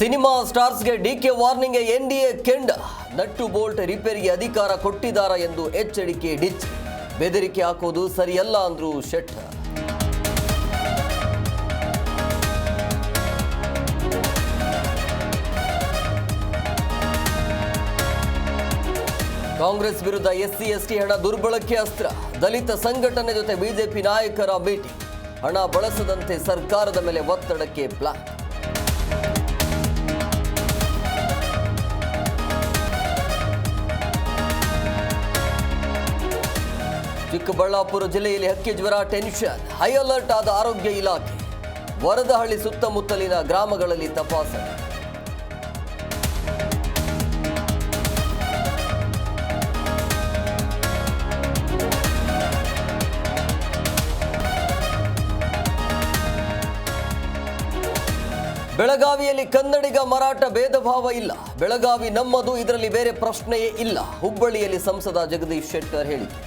Cinema ಸ್ಟಾರ್ಸ್ಗೆ DK warning NDA ಕೆಂಡ nut bolt ರಿಪೇರಿಗೆ ಅಧಿಕಾರ ಕೊಟ್ಟಿದ್ದಾರಾ ಎಂದು ಎಚ್ಚರಿಕೆ ಡಿಚ್ ಬೆದರಿಕೆ ಹಾಕೋದು ಸರಿಯಲ್ಲ ಅಂದ್ರು ಶೆಟ್ಟರ್. ಕಾಂಗ್ರೆಸ್ ವಿರುದ್ಧ ಎಸ್ಸಿ ಎಸ್ಟಿ ಹಣ ದುರ್ಬಳಕೆ ಅಸ್ತ್ರ, ದಲಿತ ಸಂಘಟನೆ ಜೊತೆ ಬಿಜೆಪಿ ನಾಯಕರ ಭೇಟಿ, ಹಣ ಬಳಸದಂತೆ ಸರ್ಕಾರದ ಮೇಲೆ ಒತ್ತಡಕ್ಕೆ ಪ್ಲಾನ್. ಚಿಕ್ಕಬಳ್ಳಾಪುರ ಜಿಲ್ಲೆಯಲ್ಲಿ ಹಕ್ಕಿ ಜ್ವರ ಟೆನ್ಷನ್, ಹೈ ಅಲರ್ಟ್ ಆದ ಆರೋಗ್ಯ ಇಲಾಖೆ, ವರದಹಳ್ಳಿ ಸುತ್ತಮುತ್ತಲಿನ ಗ್ರಾಮಗಳಲ್ಲಿ ತಪಾಸಣೆ. ಬೆಳಗಾವಿಯಲ್ಲಿ ಕನ್ನಡಿಗ ಮರಾಠ ಭೇದ ಭಾವ ಇಲ್ಲ, ಬೆಳಗಾವಿ ನಮ್ಮದು, ಇದರಲ್ಲಿ ಬೇರೆ ಪ್ರಶ್ನೆಯೇ ಇಲ್ಲ. ಹುಬ್ಬಳ್ಳಿಯಲ್ಲಿ ಸಂಸದ ಜಗದೀಶ್ ಶೆಟ್ಟರ್ ಹೇಳಿಕೆ.